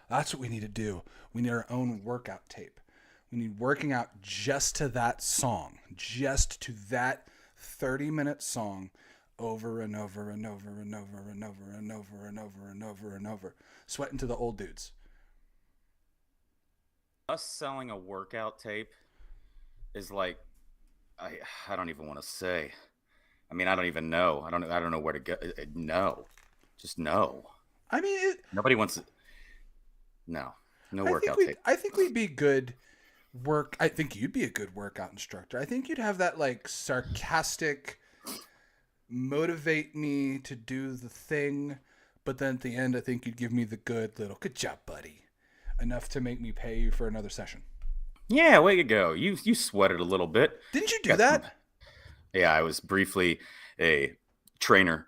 That's what we need to do. We need our own workout tape. We need working out just to that song, just to that 30-minute song over and over and over and over and over and over and over and over and over. Sweating to the old dudes. Us selling a workout tape is like I don't even want to say. I mean, I don't even know. I don't know where to go. No. Just no. I mean, Nobody wants it. No. No workout tape. I think we'd be good I think you'd be a good workout instructor. I think you'd have that like sarcastic motivate me to do the thing, but then at the end I think you'd give me the good job, buddy. Enough to make me pay you for another session. Yeah, way to go. You sweated a little bit. Didn't you do that? Yeah, I was briefly a trainer,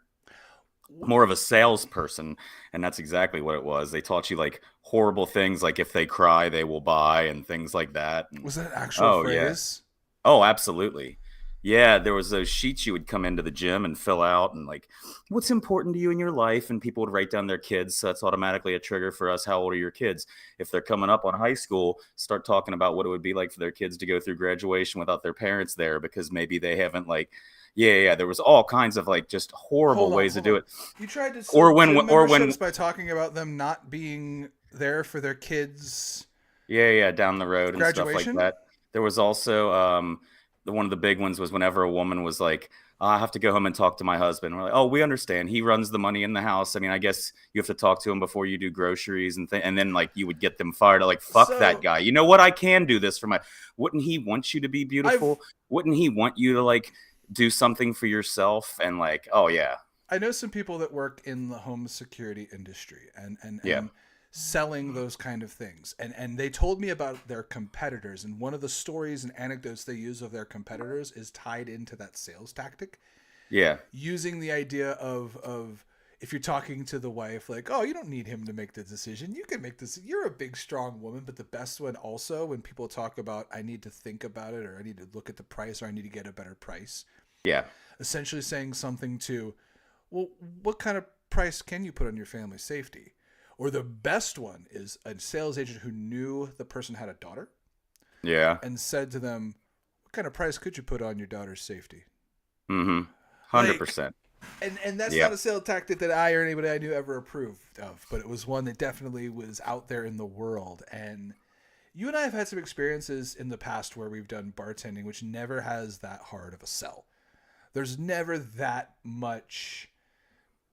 more of a salesperson, and that's exactly what it was. They taught you like horrible things, like if they cry, they will buy, and things like that. Was that an actual phrase? Yeah. Oh, absolutely. Yeah, there was those sheets you would come into the gym and fill out, and like, what's important to you in your life? And people would write down their kids, so that's automatically a trigger for us. How old are your kids? If they're coming up on high school, start talking about what it would be like for their kids to go through graduation without their parents there, because maybe they haven't like, yeah. There was all kinds of like just horrible ways to do it. You tried to or when by talking about them not being there for their kids. Yeah, down the road and graduation? Stuff like that. There was also one of the big ones was whenever a woman was like, I have to go home and talk to my husband. We're like, oh, we understand. He runs the money in the house. I mean, I guess you have to talk to him before you do groceries and then like you would get them fired. Like, fuck that guy. You know what? I can do this for wouldn't he want you to be beautiful? Wouldn't he want you to like do something for yourself? And like, oh yeah. I know some people that work in the home security industry and selling those kind of things. And they told me about their competitors. And one of the stories and anecdotes they use of their competitors is tied into that sales tactic. Yeah. Using the idea of if you're talking to the wife, like, oh, you don't need him to make the decision. You can make this. You're a big, strong woman. But the best one also, when people talk about, I need to think about it, or I need to look at the price, or I need to get a better price. Yeah. Essentially saying something to, well, what kind of price can you put on your family's safety? Or the best one is a sales agent who knew the person had a daughter. Yeah. And said to them, what kind of price could you put on your daughter's safety? 100%. And that's not a sales tactic that I or anybody I knew ever approved of, but it was one that definitely was out there in the world. And you and I have had some experiences in the past where we've done bartending, which never has that hard of a sell. There's never that much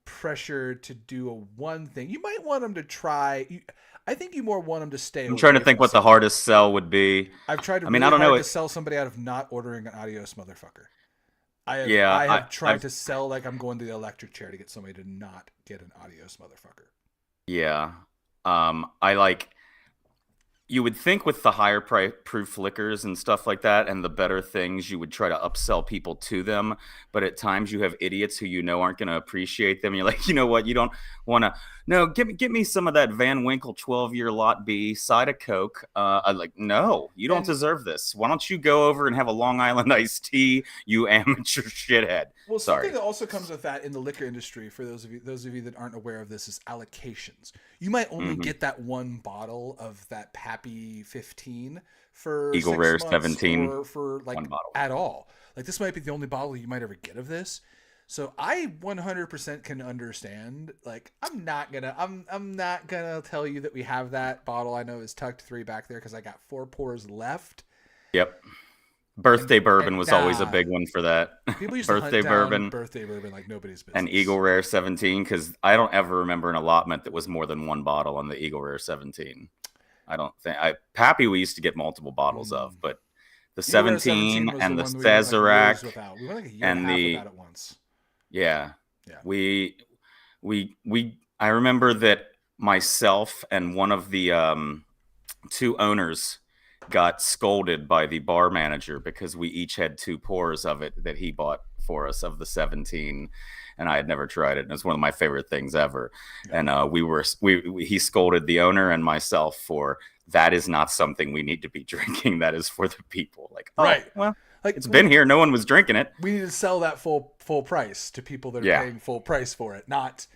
pressure to do one thing. You might want them to try. I think you more want them to stay. I'm trying to think what the hardest sell would be. I've tried to. I don't know. To sell somebody out of not ordering an Adios motherfucker. I have tried to sell like I'm going to the electric chair to get somebody to not get an Adios motherfucker. Yeah. I like. You would think with the higher proof liquors and stuff like that and the better things, you would try to upsell people to them. But at times you have idiots who aren't going to appreciate them. You're like, you know what? You don't want to. No, give me some of that Van Winkle 12-year Lot B side of Coke. I'm like, no, you don't deserve this. Why don't you go over and have a Long Island iced tea, you amateur shithead? Well, something that also comes with that in the liquor industry, for those of you that aren't aware of this, is allocations. You might only get that one bottle of that Pappy 15 for Eagle 6 Rare months 17 or for like at all. Like this might be the only bottle you might ever get of this. So I 100% can understand. Like I'm not gonna tell you that we have that bottle. I know is tucked 3 back there because I got 4 pours left. Yep. Birthday bourbon was always a big one for that. People used birthday to hunt bourbon, down birthday bourbon like nobody's business. And Eagle Rare 17, because I don't ever remember an allotment that was more than 1 bottle on the Eagle Rare 17. I don't think Pappy we used to get with bottles of, but the 17 and the Sazerac and the at once. Yeah. We I remember that myself and one of the 2 owners got scolded by the bar manager because we each had 2 pours of it that he bought for us of the 17, and I had never tried it. And it's one of my favorite things ever. Yeah. And he scolded the owner and myself for that is not something we need to be drinking. That is for the people. Like, right. Well, like it's been here. No one was drinking it. We need to sell that full price to people that are paying full price for it, not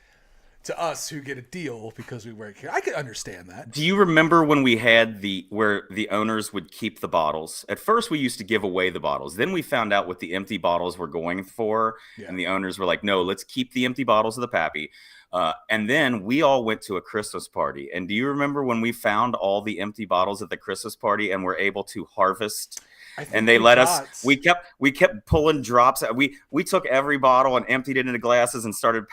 to us who get a deal because we work here. I can understand that. Do you remember when we had where the owners would keep the bottles? At first, we used to give away the bottles. Then we found out what the empty bottles were going for, and the owners were like, "No, let's keep the empty bottles of the Pappy." And then we all went to a Christmas party. And do you remember when we found all the empty bottles at the Christmas party and were able to harvest? And they let us. We kept pulling drops. We took every bottle and emptied it into glasses and started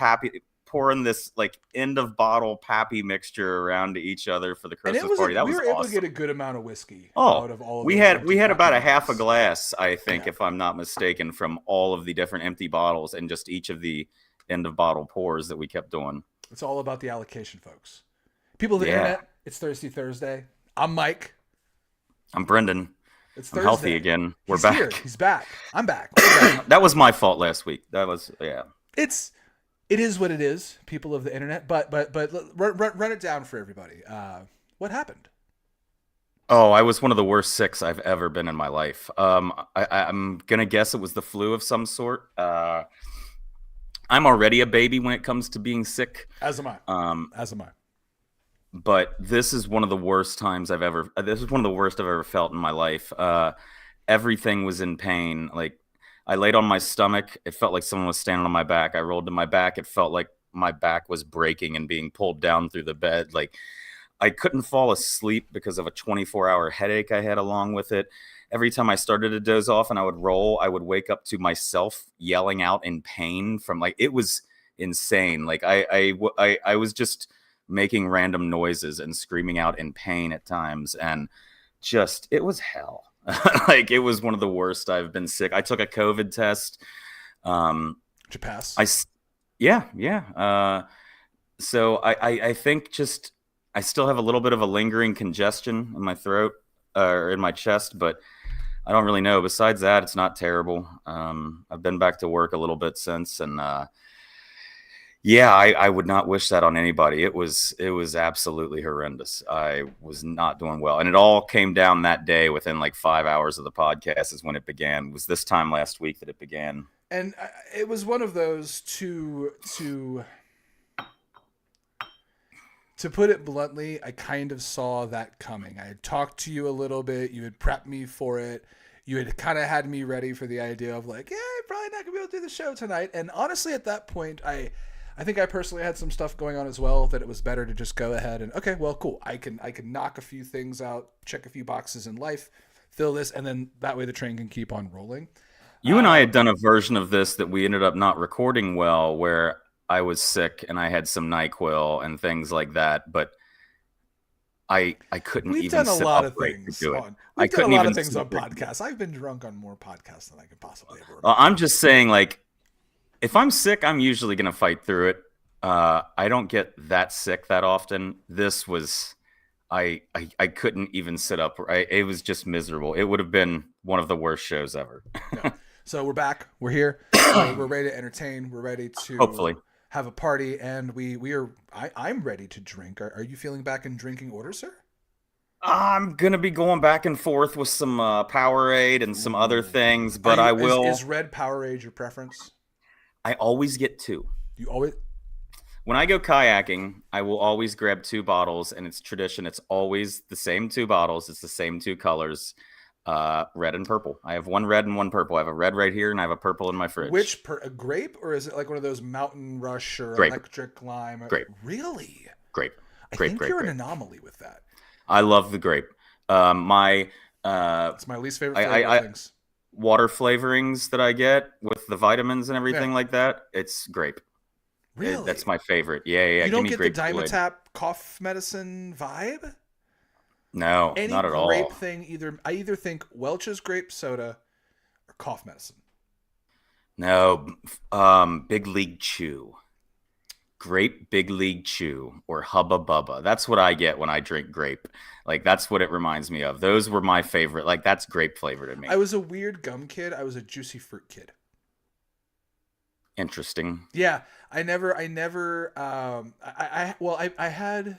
pouring this like end of bottle Pappy mixture around to each other for the Christmas party. That was awesome. We were able to get a good amount of whiskey out of all of we had about a half a glass, I think, if I'm not mistaken, from all of the different empty bottles and just each of the end of bottle pours that we kept doing. It's all about the allocation, folks. People of the internet, it's Thirsty Thursday. I'm Mike. I'm Brendan. It's Thursday. I'm healthy again. We're back. Here. He's back. I'm back. That was my fault last week. It is what it is, people of the internet. But run it down for everybody. What happened? Oh, I was one of the worst sicks I've ever been in my life. I'm gonna guess it was the flu of some sort. I'm already a baby when it comes to being sick. As am I. As am I. But this is one of the worst times I've ever. This is one of the worst I've ever felt in my life. Everything was in pain. Like, I laid on my stomach. It felt like someone was standing on my back. I rolled to my back. It felt like my back was breaking and being pulled down through the bed. Like, I couldn't fall asleep because of a 24-hour headache I had along with it. Every time I started to doze off and I would roll, I would wake up to myself yelling out in pain from, like, it was insane. Like, I was just making random noises and screaming out in pain at times. And just, it was hell. Like, it was one of the worst I've been sick. I took a COVID test. Did you pass? Yeah. So I think just I still have a little bit of a lingering congestion in my throat or in my chest, but I don't really know. Besides that, it's not terrible. I've been back to work a little bit since, and I would not wish that on anybody. It was absolutely horrendous. I was not doing well. And it all came down that day within like 5 hours of the podcast is when it began. It was this time last week that it began. And it was one of those to put it bluntly, I kind of saw that coming. I had talked to you a little bit. You had prepped me for it. You had kind of had me ready for the idea of like, I'm probably not going to be able to do the show tonight. And honestly, at that point, I think I personally had some stuff going on as well that it was better to just go ahead and, okay, well, cool. I can knock a few things out, check a few boxes in life, fill this, and then that way the train can keep on rolling. You and I had done a version of this that we ended up not recording well, where I was sick and I had some NyQuil and things like that, but I couldn't even sit upright to do it. We've done a lot of things on podcasts. I've been drunk on more podcasts than I could possibly ever remember. I'm just saying, like, if I'm sick, I'm usually going to fight through it. I don't get that sick that often. This was, I couldn't even sit up. It was just miserable. It would have been one of the worst shows ever. Yeah. So we're back. We're here. We're ready to entertain. We're ready to hopefully have a party, and we are. I'm ready to drink. Are you feeling back in drinking order, sir? I'm gonna be going back and forth with some Powerade and some other things, but I will. Is red Powerade your preference? I always get 2. You always. When I go kayaking, I will always grab 2 bottles, and it's tradition. It's always the same 2 bottles. It's the same 2 colors. Red and purple. I have one red and one purple. I have a red right here, and I have a purple in my fridge. Which a grape, or is it like one of those Mountain Rush or grape. Electric Lime? Grape. Really? Grape. I think you're an anomaly with that. I love the grape. It's my least favorite flavor things. Water flavorings that I get with the vitamins and everything like that. It's grape. Really? That's my favorite. Yeah. You don't get the Dimetapp cough medicine vibe? No, not at all. Any grape thing, I either think Welch's grape soda or cough medicine. No, Big League Chew. Grape Big League Chew or Hubba Bubba. That's what I get when I drink grape. Like, that's what it reminds me of. Those were my favorite. Like, that's grape flavor to me. I was a weird gum kid. I was a juicy fruit kid. Interesting. Yeah, I had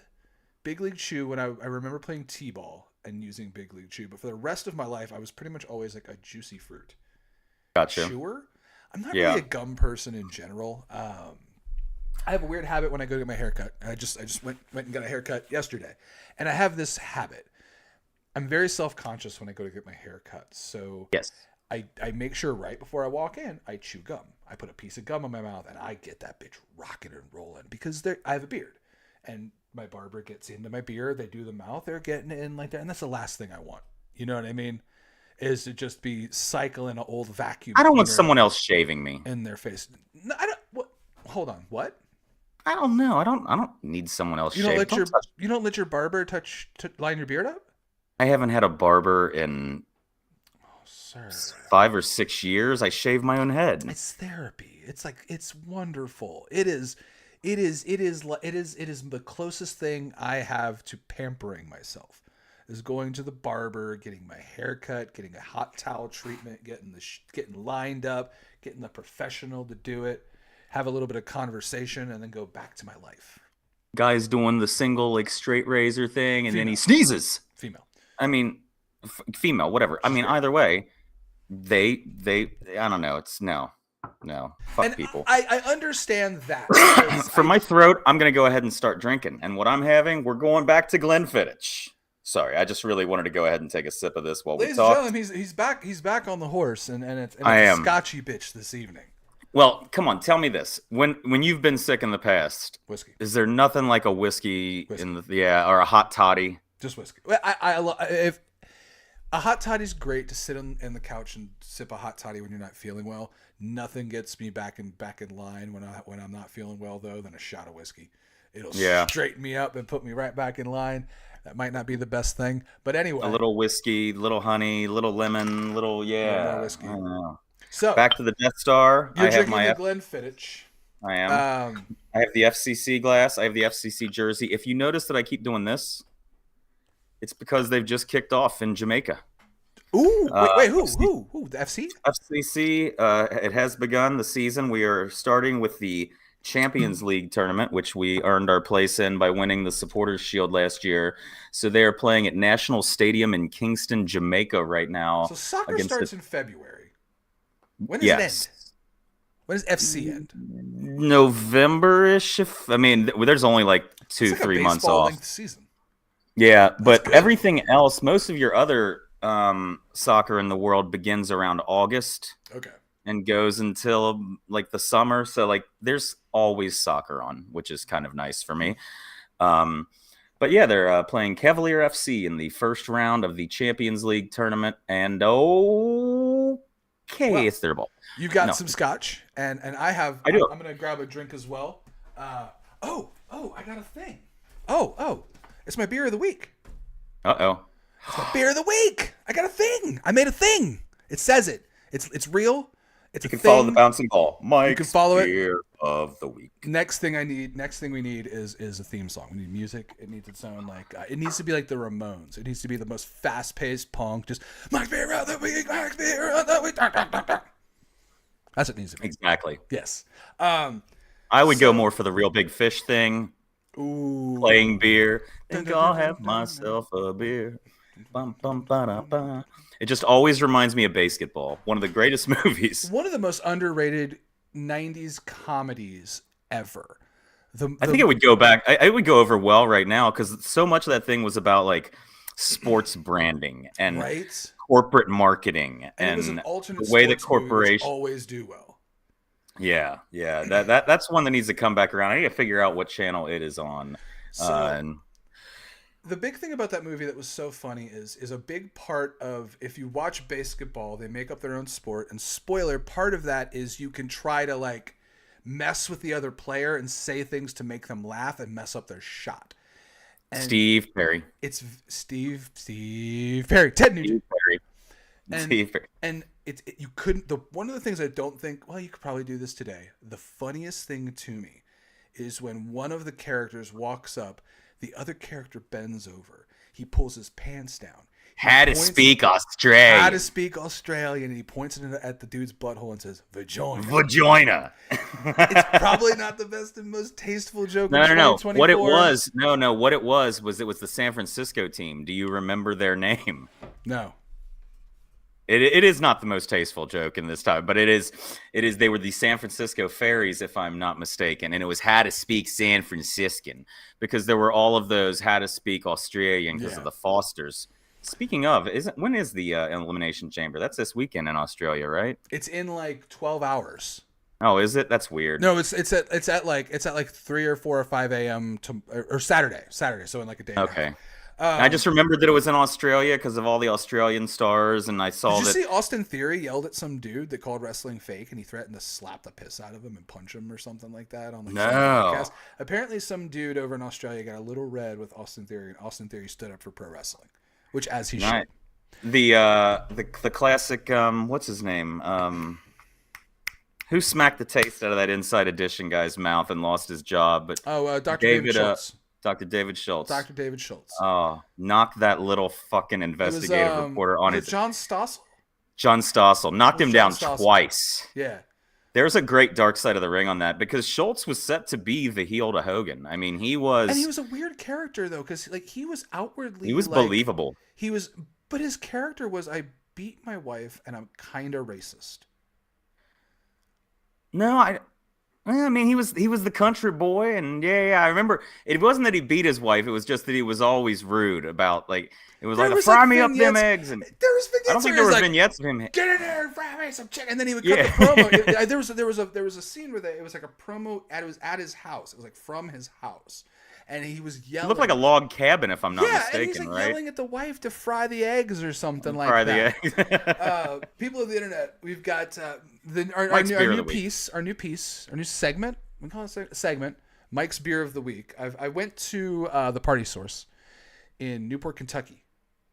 Big League Chew when I remember playing T-ball and using Big League Chew, but for the rest of my life, I was pretty much always like a juicy fruit Gotcha. chewer. I'm not Yeah. really a gum person in general. I have a weird habit when I go to get my haircut. I just went and got a haircut yesterday, and I have this habit. I'm very self-conscious when I go to get my haircut, so Yes. I make sure right before I walk in, I chew gum. I put a piece of gum in my mouth, and I get that bitch rocking and rolling because I have a beard, and my barber gets into my beard. They do the mouth, they're getting in like that, and that's the last thing I want. You know what I mean? Is to just be cycling an old vacuum. I don't want cleaner someone else shaving me. in their face. No, I don't. What? Hold on. What? I don't know. I don't need someone else You don't shaving. let you don't let your barber line your beard up? I haven't had a barber in Oh, sir. 5 or 6 years. I shave my own head. It's therapy. It's like it's wonderful. It is the closest thing I have to pampering myself. Is going to the barber, getting my hair cut, getting a hot towel treatment, getting lined up, getting the professional to do it, have a little bit of conversation, and then go back to my life. Guy's doing the single like straight razor thing, and then he Female. sneezes. Female. I mean, female, whatever. I mean, either way, they. I don't know. It's no. Fuck And people. I understand that. because For my throat, I'm gonna go ahead and start drinking. And what I'm having, we're going back to Glenfiddich. Sorry, I just really wanted to go ahead and take a sip of this while we ladies and talk. gentlemen, he's back. He's back on the horse, and it's I a am. scotchy bitch this evening. Well, come on, tell me this: when you've been sick in the past, Whiskey, is there nothing like a whiskey Whiskey. in the or a hot toddy? just whiskey. If a hot toddy's great to sit in the couch and sip a hot toddy when you're not feeling well. Nothing gets me back in line when I'm not feeling well though than a shot of whiskey. It'll straighten me up and put me right back in line. That might not be the best thing, but anyway. A little whiskey, little honey, little lemon, little more whiskey. I don't know. So Back to the Death Star. you're I have drinking my. the Glenfiddich. I am. I have the FCC glass. I have the FCC jersey. If you notice that I keep doing this, it's because they've just kicked off in Jamaica. Ooh, wait, who? The FC? FCC, it has begun the season. We are starting with the Champions League tournament, which we earned our place in by winning the Supporters Shield last year. So they are playing at National Stadium in Kingston, Jamaica right now. So soccer against starts in February. When does it end? When does FC end? November-ish. There's only like It's 2-3 like a months off. baseball-length season. Yeah, but good. everything else, most of your other soccer in the world begins around August Okay. and goes until like the summer. So like there's always soccer on, which is kind of nice for me. But yeah, they're playing Cavalier FC in the first round of the Champions League tournament. And it's their ball. You got No. some scotch, and I have. I do. I'm gonna grab a drink as well. I got a thing. Oh, it's my beer of the week. Uh-oh. It's my beer of the week. I got a thing. I made a thing. It says it. It's real. It's You a can thing. follow the bouncing ball. Mike's can follow it. beer of the week. Next thing we need is a theme song. We need music. It needs its own it needs to be like the Ramones. It needs to be the most fast-paced punk. Just Mike's beer of the week. Mike's beer of the week. That's what it needs to be. Exactly. Yes. I would go more for the Real Big Fish thing. Ooh. Playing beer. Think I'll have myself a beer. Bum, bum, ba-da-ba. It just always reminds me of Basketball, one of the greatest movies. One of the most underrated 90s comedies ever. I think it would go back. It would go over well right now because so much of that thing was about like sports branding and right? corporate marketing And it was and an alternate the way that sports movie, which corporations always do well. Yeah. That's one that needs to come back around. I need to figure out what channel it is on. So, the big thing about that movie that was so funny is a big part of, if you watch Basketball, they make up their own sport, and spoiler, part of that is you can try to like mess with the other player and say things to make them laugh and mess up their shot. And Steve Perry. It's Steve Perry, Ted Nugent. Steve Perry. And you couldn't. One of the things I don't think. Well, you could probably do this today. The funniest thing to me is when one of the characters walks up, the other character bends over. He pulls his pants down. How to speak Australian. How to speak Australian. And he points it at the dude's butthole and says, vagina. Vagina. It's probably not the best and most tasteful joke No. in 2024. What it was, what it was it was the San Francisco team. Do you remember their name? No. It is not the most tasteful joke in this time, but it is. They were the San Francisco Fairies, if I'm not mistaken, and it was how to speak San Franciscan, because there were all of those how to speak Australian because of the Fosters. Speaking of, when is the Elimination Chamber? That's this weekend in Australia, right? It's in like 12 hours. Oh, is it? That's weird. No, it's at like 3 or 4 or 5 a.m. or Saturday. So in like a day. Okay. I just remembered that it was in Australia because of all the Australian stars, and I saw Did you that. see Austin Theory yelled at some dude that called wrestling fake, and he threatened to slap the piss out of him and punch him or something like that on like some podcast? Apparently, some dude over in Australia got a little red with Austin Theory, and Austin Theory stood up for pro wrestling, which as he should. The classic what's his name? Who smacked the taste out of that Inside Edition guy's mouth and lost his job? But Dr. David Schultz. Dr. David Schultz. Dr. David Schultz. Oh, knocked that little fucking investigative reporter on his. John Stossel? John Stossel knocked him down twice. Yeah. There's a great Dark Side of the Ring on that because Schultz was set to be the heel to Hogan. I mean, he was. And he was a weird character though, because like he was outwardly. He was believable. He was, but his character was, I beat my wife and I'm kind of racist. No, I mean, he was the country boy, and yeah, I remember. It wasn't that he beat his wife; it was just that he was always rude about it was like fry me up them eggs, and there was vignettes. I don't think there were vignettes of him. Get in there and fry me some chicken, and then he would cut the promo. There was a scene where it was like a promo. It was at his house. It was like from his house, and he was yelling. It looked like a log cabin, if I'm not mistaken. And he's like right? yelling at the wife to fry the eggs or something like fry that. The eggs. People of the internet, we've got our new segment. We call it a segment. Mike's Beer of the Week. I went to the Party Source in Newport, Kentucky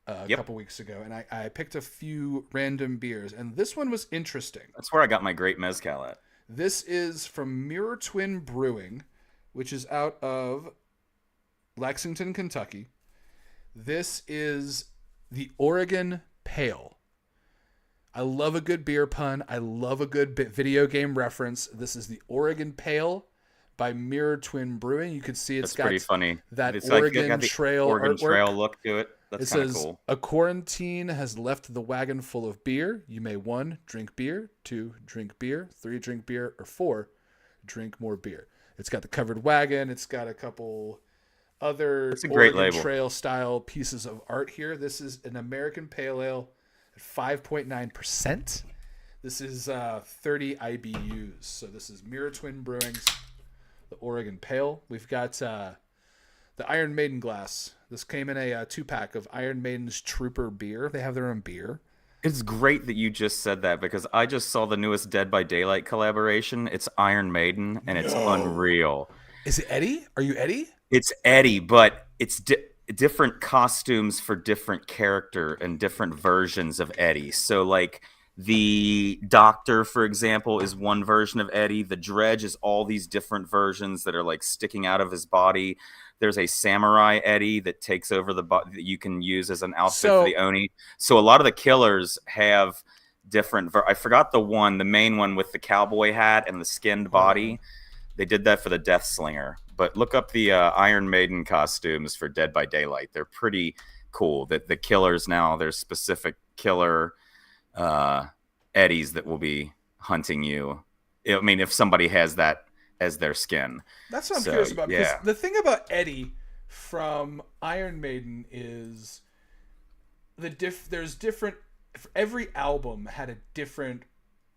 a couple weeks ago, and I picked a few random beers, and this one was interesting. That's where I got my great mezcal at. This is from Mirror Twin Brewing, which is out of Lexington, Kentucky. This is the Oregon Pale. I love a good beer pun. I love a good video game reference. This is the Oregon Pale by Mirror Twin Brewing. You can see it's got pretty funny. That it's Oregon Trail Oregon artwork. Trail look to it. That's kind of cool. A quarantine has left the wagon full of beer. You may 1, drink beer, 2, drink beer, 3, drink beer, or 4, drink more beer. It's got the covered wagon. It's got a couple other Oregon Trail style pieces of art here. This is an American Pale Ale at 5.9%. This is 30 IBUs. So this is Mirror Twin Brewing's the Oregon Pale. We've got the Iron Maiden glass. This came in a 2-pack of Iron Maiden's Trooper beer. They have their own beer. It's great that you just said that because I just saw the newest Dead by Daylight collaboration. It's Iron Maiden, and it's unreal. Is it Eddie? Are you Eddie? It's Eddie, but it's different costumes for different character and different versions of Eddie. So, like, the Doctor, for example, is one version of Eddie. The Dredge is all these different versions that are, like, sticking out of his body. There's a Samurai Eddie that takes over the body that you can use as an outfit for the Oni. So a lot of the killers have different. I forgot the main one with the cowboy hat and the skinned body. They did that for the Death Slinger. But look up the Iron Maiden costumes for Dead by Daylight. They're pretty cool. That the killers now, there's specific killer Eddies that will be hunting you. I mean, if somebody has that as their skin. That's what I'm curious about. Because the thing about Eddie from Iron Maiden is there's different. Every album had a different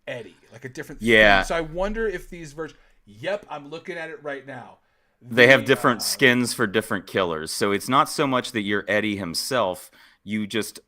Eddie, like a different theme. So I wonder if these versions. Yep, I'm looking at it right now. They have different skins for different killers. So it's not so much that you're Eddie himself.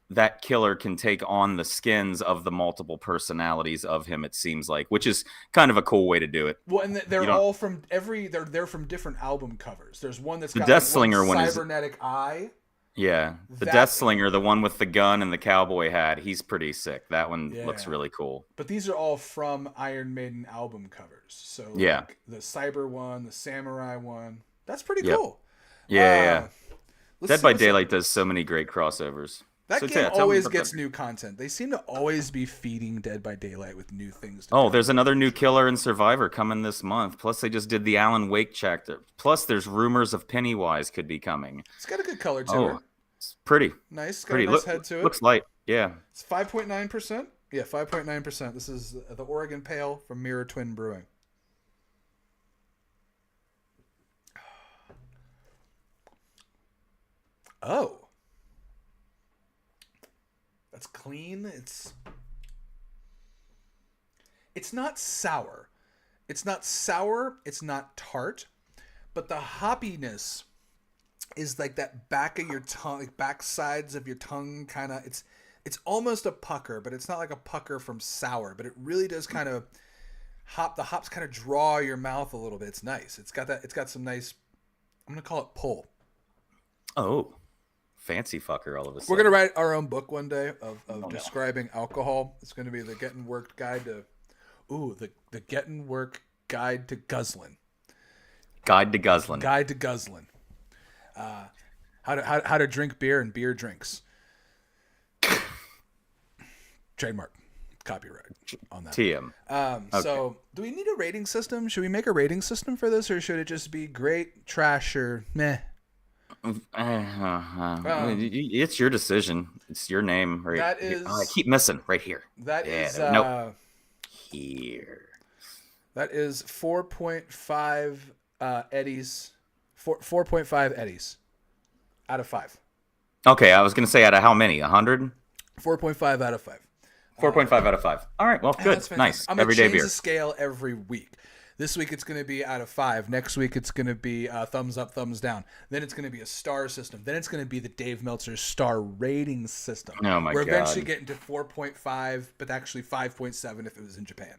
That killer can take on the skins of the multiple personalities of him, it seems like, which is kind of a cool way to do it. Well, and they're all they're from different album covers. There's one that's got the Death Slinger one cybernetic eye. Yeah, the That Death Slinger, the one with the gun and the cowboy hat, he's pretty sick. That one looks yeah. really cool. But these are all from Iron Maiden album covers. So Yeah. like the Cyber one, the Samurai one. That's pretty Yep. cool. Yeah, yeah. Let's Dead see by what's up. Daylight does so many great crossovers. That So game yeah, tell me always about gets that. new content. They seem to always be feeding Dead by Daylight with new things to Oh, do. there's another new killer and survivor coming this month. Plus, they just did the Alan Wake chapter. Plus, there's rumors of Pennywise could be coming. It's got a good color to Oh, it. it's pretty. Nice. Got Pretty. a nice head to it. Looks light. Yeah. It's 5.9%. Yeah, 5.9%. This is the Oregon Pale from Mirror Twin Brewing. Oh. That's clean. It's not sour. It's not sour, it's not tart, but the hoppiness is like that back of your tongue, like back sides of your tongue kind of it's almost a pucker, but it's not like a pucker from sour, but it really does kind of the hops kind of draw your mouth a little bit. It's nice. It's got some nice, I'm going to call it pull. Oh, fancy fucker all of a sudden. We're going to write our own book one day of no. describing alcohol. It's going to be the Getting Worked Guide to the Getting Work Guide to Guzzlin'. Guide to Guzzlin'. Guide to Guzzlin'. How to drink beer and beer drinks. Trademark. Copyright on that. TM. Okay. So, do we need a rating system? Should we make a rating system for this, or should it just be great, trash, or meh? It's your decision. It's your name. Right. That is- I keep missing right here. That is Nope. Here. That is 4.5 eddies. 4.5 eddies out of 5. Okay, I was gonna say out of how many? 100? 4.5 out of 5. 4.5 out of 5. All right. Well, good. That's fantastic. Nice. I'm gonna Everyday change beer. the scale every week. This week it's going to be out of 5. Next week it's going to be thumbs up, thumbs down. Then it's going to be a star system. Then it's going to be the Dave Meltzer star rating system. Oh my We're God. eventually getting to 4.5, but actually 5.7 if it was in Japan.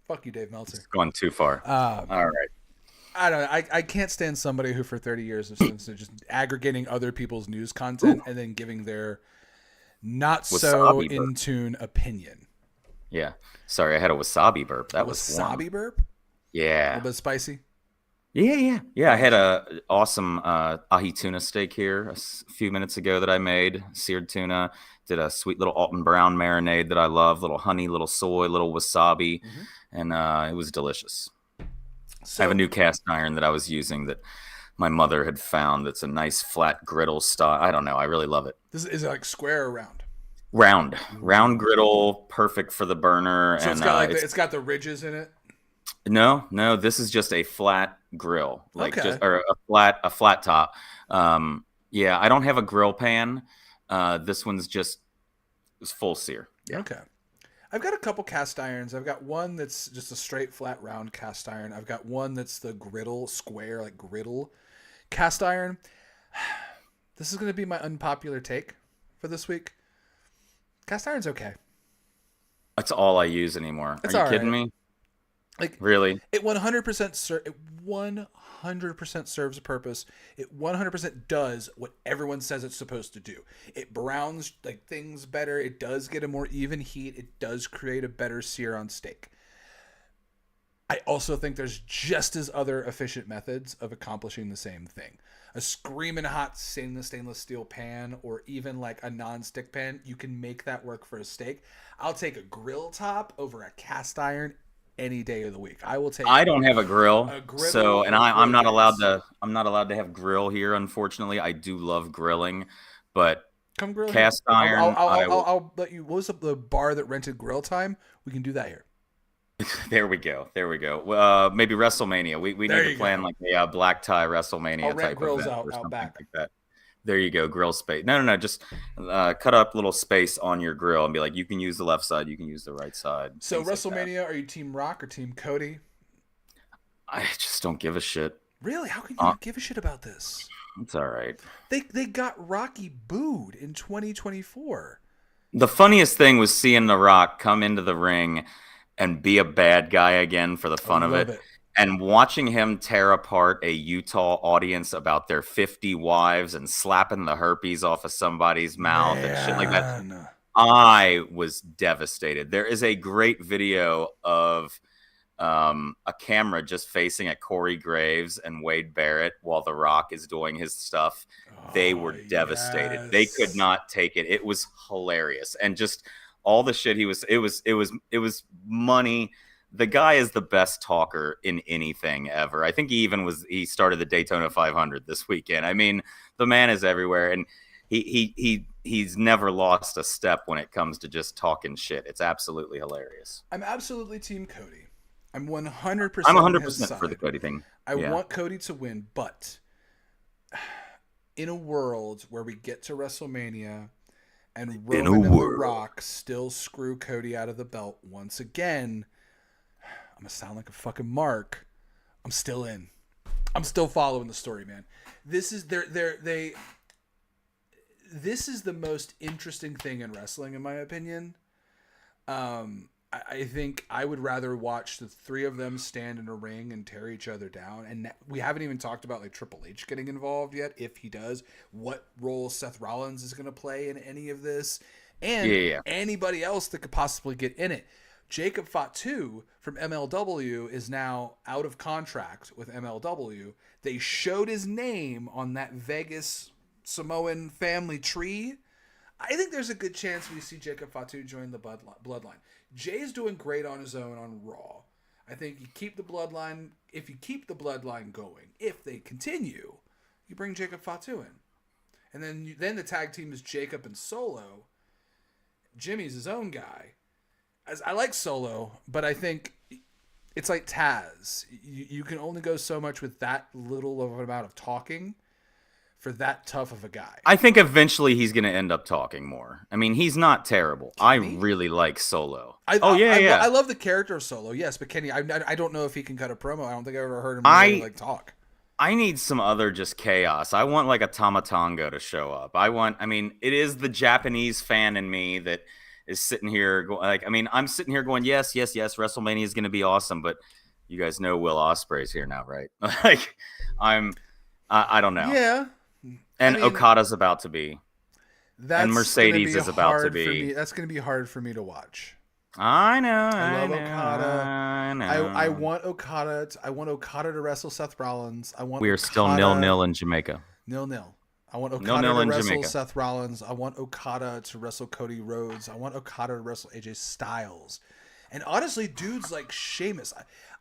Fuck you, Dave Meltzer. It's gone too far. All right. I don't know. I can't stand somebody who for 30 years has been just aggregating other people's news content and then giving their not so Wasabi burp. in tune opinion. Yeah. Sorry, I had a wasabi burp. That was Wasabi warm. burp? A Yeah. little bit spicy? Yeah. I had a awesome ahi tuna steak here few minutes ago that I made. Seared tuna. Did a sweet little Alton Brown marinade that I love. Little honey, little soy, little wasabi, and it was delicious. So, I have a new cast iron that I was using that my mother had found. That's a nice flat griddle style. I don't know. I really love it. is it like square or round? Round griddle, perfect for the burner. So and it's got like it's got the ridges in it. no. This is just a flat grill, like Okay. just or a flat top. Yeah, I don't have a grill pan. This one's just full sear. Yeah. Okay. I've got a couple cast irons. I've got one that's just a straight flat round cast iron. I've got one that's the griddle square, like griddle cast iron. This is going to be my unpopular take for this week. Cast iron's okay. That's all I use anymore. It's Are you all kidding right. me? Like Really? it 100% serves a purpose. It 100% does what everyone says it's supposed to do. It browns like things better. It does get a more even heat. It does create a better sear on steak. I also think there's just as other efficient methods of accomplishing the same thing. A screaming hot stainless steel pan, or even like a non-stick pan, you can make that work for a steak. I'll take a grill top over a cast iron any day of the week. I will take. I don't have a grill, griddle so and or I'm not grill allowed base. to. I'm not allowed to have grill here. Unfortunately, I do love grilling, but Come grill cast here. iron. I'll let you. What was the bar that rented grill time? We can do that here. There we go. Maybe WrestleMania. We need There to you plan go. like a black tie WrestleMania I'll rent type grills event out or something back. like that. There you go, grill space. No. Just cut up little space on your grill and be like, you can use the left side, you can use the right side. So things like that. WrestleMania, are you Team Rock or Team Cody? I just don't give a shit. Really? How can you not give a shit about this? It's all right. They got Rocky booed in 2024. The funniest thing was seeing The Rock come into the ring and be a bad guy again for the fun of love it. And watching him tear apart a Utah audience about their 50 wives and slapping the herpes off of somebody's mouth and shit like that, Man. I was devastated. There is a great video of a camera just facing at Corey Graves and Wade Barrett while The Rock is doing his stuff. They were devastated. They could not take it. It was hilarious. And just all the shit it was money. The guy is the best talker in anything ever. I think he started the Daytona 500 this weekend. I mean, the man is everywhere, and he's never lost a step when it comes to just talking shit. It's absolutely hilarious. I'm absolutely Team Cody. I'm 100%. I'm 100% for the Cody thing. I want Cody to win, but in a world where we get to WrestleMania and Roman and The Rock still screw Cody out of the belt once again, I'm gonna sound like a fucking mark. I'm still in. I'm still following the story, man. This is This is the most interesting thing in wrestling, in my opinion. I think I would rather watch the three of them stand in a ring and tear each other down. And we haven't even talked about like Triple H getting involved yet. If he does, what role Seth Rollins is going to play in any of this, and anybody else that could possibly get in it. Jacob Fatu from MLW is now out of contract with MLW. They showed his name on that Vegas Samoan family tree. I think there's a good chance we see Jacob Fatu join the bloodline. Jay's doing great on his own on Raw. I think you keep the bloodline. If you keep the bloodline going, if they continue, you bring Jacob Fatu in, and then the tag team is Jacob and Solo. Jimmy's his own guy. As I like Solo, but I think it's like Taz. You can only go so much with that little of an amount of talking for that tough of a guy. I think eventually he's going to end up talking more. I mean, he's not terrible. I really like Solo. I love the character of Solo, yes, but Kenny, I don't know if he can cut a promo. I don't think I've ever heard him really talk. I need some other just chaos. I want like a Tama Tonga to show up. It is the Japanese fan in me that is sitting here I'm sitting here going, yes, WrestleMania is going to be awesome, but you guys know Will Ospreay's here now, right? Like, I don't know. Yeah. And Okada's about to be. And Mercedes is about to be. That's going to be hard for me to watch. I know. I love Okada. I know. I want Okada. I want Okada to wrestle Seth Rollins. We are still 0-0 in Jamaica. 0-0. I want Okada to wrestle Seth Rollins. I want Okada to wrestle Cody Rhodes. I want Okada to wrestle AJ Styles. And honestly, dudes like Sheamus,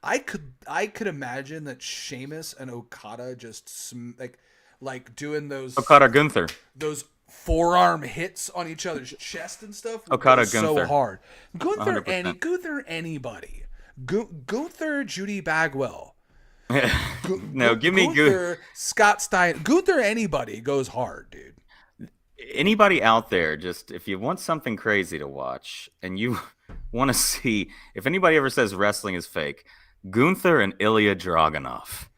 I could imagine that Sheamus and Okada just like doing those Okada Gunther, those forearm hits on each other's chest and stuff. Okada Gunther, so hard. Gunther anybody. Gunther Judy Bagwell. Give me Gunther Scott Stein. Gunther anybody goes hard, dude. Anybody out there, just if you want something crazy to watch and you want to see, if anybody ever says wrestling is fake, Gunther and Ilya Dragunov.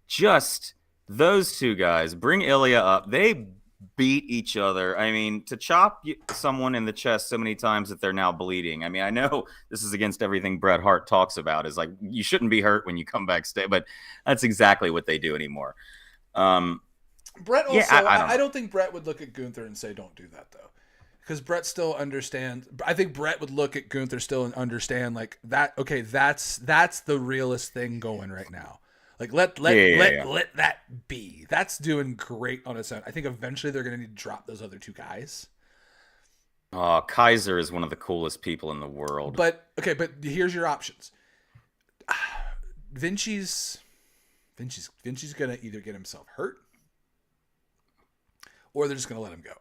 Just those two guys, bring Ilya up. They beat each other. I mean, to chop someone in the chest so many times that they're now bleeding. I mean, I know this is against everything Bret Hart talks about, is like, you shouldn't be hurt when you come backstage, but that's exactly what they do anymore. Bret also, I don't think Bret would look at Gunther and say, don't do that, though. Because Bret still understands. I think Bret would look at Gunther still and understand, like, that, okay, that's the realest thing going right now. Like, let that be. That's doing great on its own. I think eventually they're going to need to drop those other two guys. Kaiser is one of the coolest people in the world. But here's your options. Vinci's going to either get himself hurt or they're just going to let him go.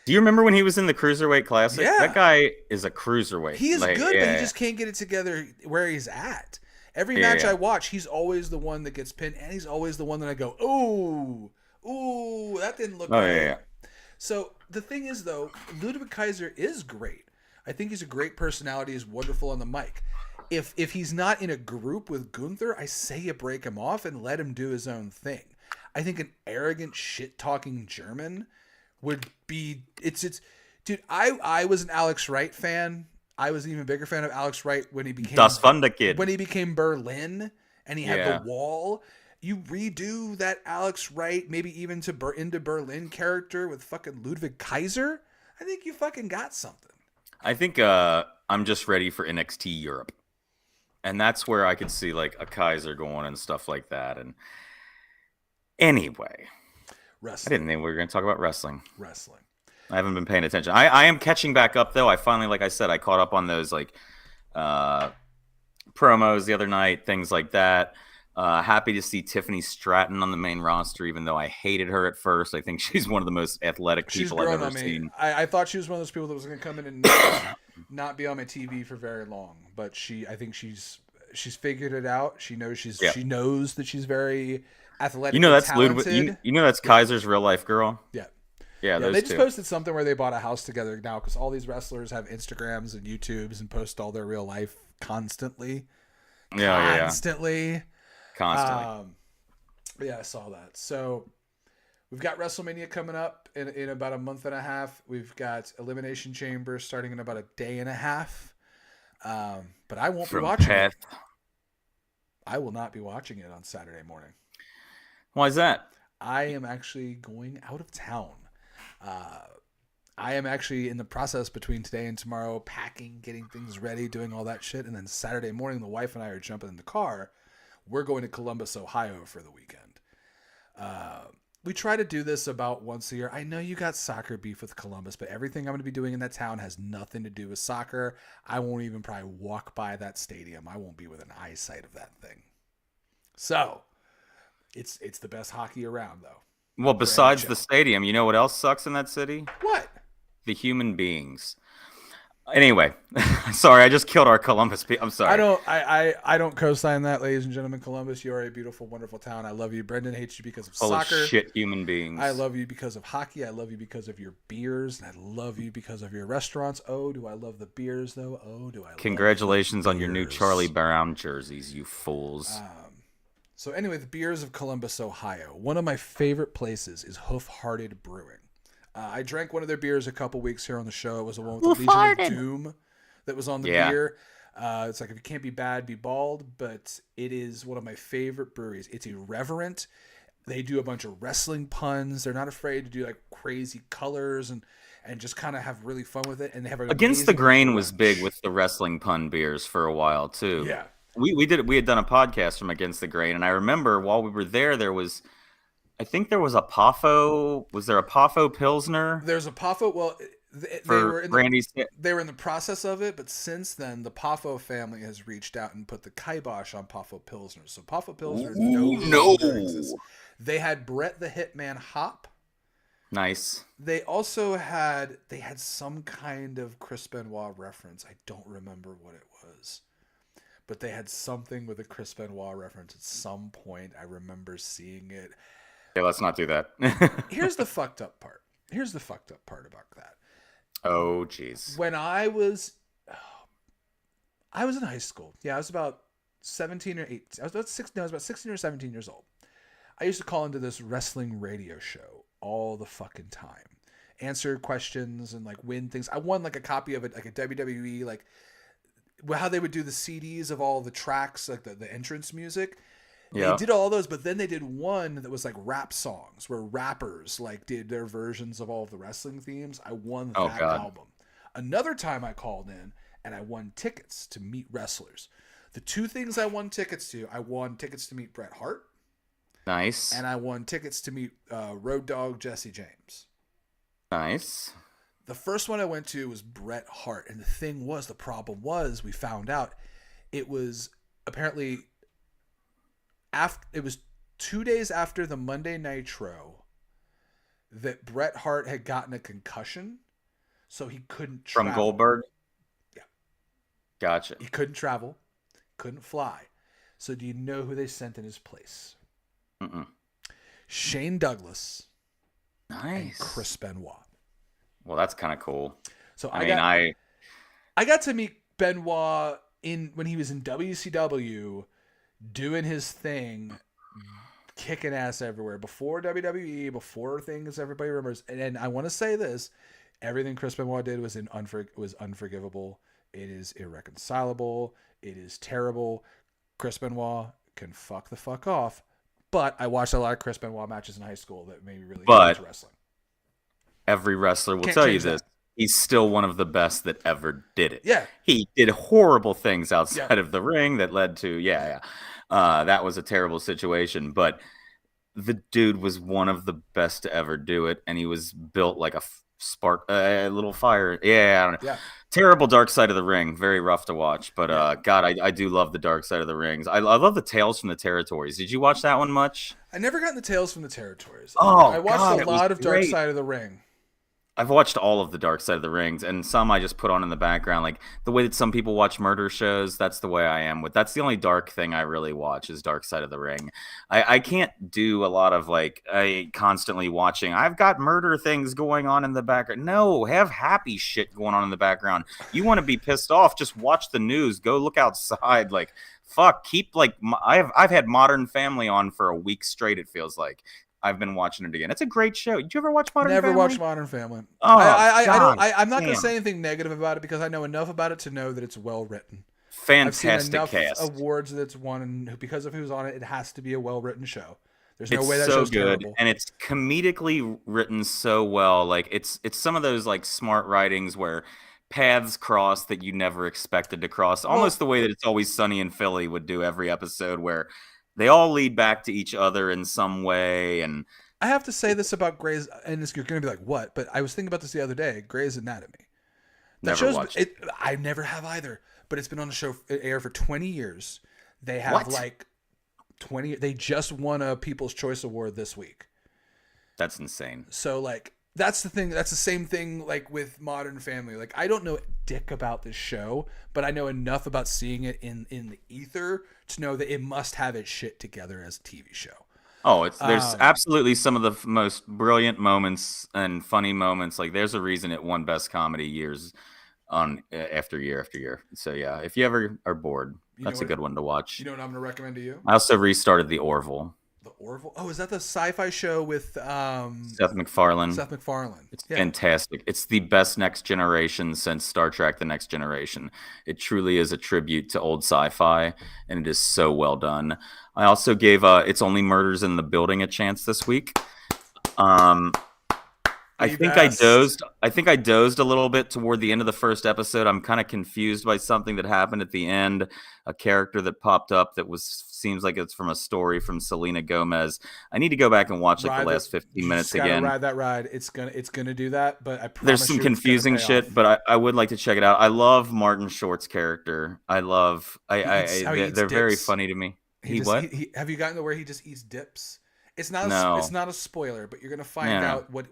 Do you remember when he was in the Cruiserweight Classic? Yeah. That guy is a cruiserweight. He is good, but he just can't get it together where he's at. Every match I watch, he's always the one that gets pinned, and he's always the one that I go, ooh, that didn't look right. Yeah. So the thing is, though, Ludwig Kaiser is great. I think he's a great personality. He's wonderful on the mic. If he's not in a group with Gunther, I say you break him off and let him do his own thing. I think an arrogant, shit-talking German would be... Dude, I was an Alex Wright fan. I was an even bigger fan of Alex Wright when he became Das Wunderkind. When he became Berlin and he had the wall. You redo that Alex Wright, maybe even to into Berlin character with fucking Ludwig Kaiser. I think you fucking got something. I think I'm just ready for NXT Europe. And that's where I could see like a Kaiser going and stuff like that. And anyway, wrestling. I didn't think we were going to talk about wrestling. Wrestling. I haven't been paying attention. I am catching back up though. I finally, like I said, I caught up on those like promos the other night, things like that. Happy to see Tiffany Stratton on the main roster, even though I hated her at first. I think she's one of the most athletic people I've ever seen. I thought she was one of those people that was going to come in and not be on my TV for very long, but I think she's figured it out. She knows she knows that she's very athletic. You know that's talented. You know that's Kaiser's real life girl. Yeah. Yeah, they just posted something where they bought a house together now because all these wrestlers have Instagrams and YouTubes and post all their real life constantly. Constantly. Yeah, I saw that. So we've got WrestleMania coming up in about a month and a half. We've got Elimination Chamber starting in about a day and a half. But I won't be watching it. I will not be watching it on Saturday morning. Why is that? I am actually going out of town. I am actually in the process between today and tomorrow, packing, getting things ready, doing all that shit. And then Saturday morning, the wife and I are jumping in the car. We're going to Columbus, Ohio for the weekend. We try to do this about once a year. I know you got soccer beef with Columbus, but everything I'm going to be doing in that town has nothing to do with soccer. I won't even probably walk by that stadium. I won't be within eyesight of that thing. So it's the best hockey around, though. Well, besides the stadium, you know what else sucks in that city? What? The human beings. Anyway, sorry, I just killed our Columbus. I'm sorry. I don't co-sign that, ladies and gentlemen. Columbus, you are a beautiful, wonderful town. I love you. Brendan hates you because of soccer. Full shit human beings. I love you because of hockey. I love you because of your beers. And I love you because of your restaurants. Oh, do I love the beers, though? Oh, do I Congratulations on your new Charlie Brown jerseys, you fools. So anyway, the Beers of Columbus, Ohio. One of my favorite places is Hoof Hearted Brewing. I drank one of their beers a couple weeks here on the show. It was the one with the Legion of Doom that was on the beer. It's like, if you can't be bad, be bald. But it is one of my favorite breweries. It's irreverent. They do a bunch of wrestling puns. They're not afraid to do like crazy colors and just kind of have really fun with it. And they have Against the Grain was big with the wrestling pun beers for a while too. Yeah. We had done a podcast from Against the Grain, and I remember while we were there, I think there was a Poffo. Was there a Poffo Pilsner? There's a Poffo. Well, they were in the process of it, but since then, the Poffo family has reached out and put the kibosh on Poffo Pilsner. So Poffo Pilsner no. They had Brett the Hitman Hop. Nice. They also had some kind of Chris Benoit reference. I don't remember what it was. But they had something with a Chris Benoit reference at some point. I remember seeing it. Yeah, let's not do that. Here's the fucked up part. About that. Oh, jeez. When I was in high school. Yeah, I was about 17 or 18. I was about 16 or 17 years old. I used to call into this wrestling radio show all the fucking time. Answer questions and like win things. I won like a copy of it, like a WWE, like how they would do the CDs of all the tracks, like the entrance music. Yeah. They did all those, but then they did one that was like rap songs where rappers like did their versions of all of the wrestling themes. I won that album. Another time I called in and I won tickets to meet wrestlers. The two things I won tickets to meet Bret Hart. Nice. And I won tickets to meet Road Dogg Jesse James. Nice. The first one I went to was Bret Hart. And the problem was we found out it was apparently it was 2 days after the Monday Nitro that Bret Hart had gotten a concussion. So he couldn't travel. From Goldberg? Yeah. Gotcha. He couldn't travel, couldn't fly. So do you know who they sent in his place? Shane Douglas. Nice. And Chris Benoit. Well, that's kind of cool. So I got to meet Benoit when he was in WCW doing his thing, kicking ass everywhere before WWE, before things everybody remembers. And I want to say this, everything Chris Benoit did was unforgivable. It is irreconcilable. It is terrible. Chris Benoit, can fuck the fuck off. But I watched a lot of Chris Benoit matches in high school that made me really But- get into wrestling. Every wrestler will Can't tell you change this. that. He's still one of the best that ever did it. Yeah. He did horrible things outside of the ring that led to, that was a terrible situation. But the dude was one of the best to ever do it. And he was built like a little fire. Yeah, I don't know. Yeah. Terrible Dark Side of the Ring. Very rough to watch. But God, I do love the Dark Side of the Rings. I love the Tales from the Territories. Did you watch that one much? I never got the Tales from the Territories. Oh, I watched God, a lot of Dark great. Side of the Ring. I've watched all of the Dark Side of the Rings, and some I just put on in the background. Like the way that some people watch murder shows, that's the way I am with. That's the only dark thing I really watch is Dark Side of the Ring. I can't do a lot of constantly watching. I've got murder things going on in the background. No, have happy shit going on in the background. You want to be pissed off? Just watch the news. Go look outside. Like fuck. I've had Modern Family on for a week straight. It feels like. I've been watching it again. It's a great show. Did you ever watch Modern Family? Never watched Modern Family. Oh, I'm not going to say anything negative about it because I know enough about it to know that it's well written. Fantastic I've seen enough cast. awards that it's won, and because of who's on it, it has to be a well written show. There's no It's way that so show's good, terrible. and it's comedically written so well. Like it's some of those like smart writings where paths cross that you never expected to cross. Almost the way that It's Always Sunny in Philly would do every episode, where they all lead back to each other in some way. And I have to say this about Grey's, and you're going to be like, what? But I was thinking about this the other day. Grey's Anatomy. never watched it. I never have either, but it's been on the show air for 20 years. They have What? 20. They just won a People's Choice Award this week. That's insane. So that's the thing. That's the same thing with Modern Family. I don't know dick about this show, but I know enough about seeing it in the ether to know that it must have its shit together as a TV show. Oh, there's absolutely some of the most brilliant moments and funny moments. Like there's a reason it won Best Comedy years on after year after year. So yeah, if you ever are bored, that's a good one to watch. You know what I'm going to recommend to you? I also restarted The Orville. The Orville. Oh, is that the sci-fi show with Seth MacFarlane. Seth MacFarlane. It's fantastic. It's the best Next Generation since Star Trek: The Next Generation. It truly is a tribute to old sci-fi, and it is so well done. I also gave It's Only Murders in the Building a chance this week. I think I dozed a little bit toward the end of the first episode. I'm kind of confused by something that happened at the end. A character that popped up that seems like it's from a story from Selena Gomez. I need to go back and watch the last 15 minutes again. Ride that ride. It's gonna do that. But I promise there's some confusing shit, but I would like to check it out. I love Martin Short's character. They're very funny to me. Have you gotten to where he just eats dips? It's not a spoiler, but you're gonna find out what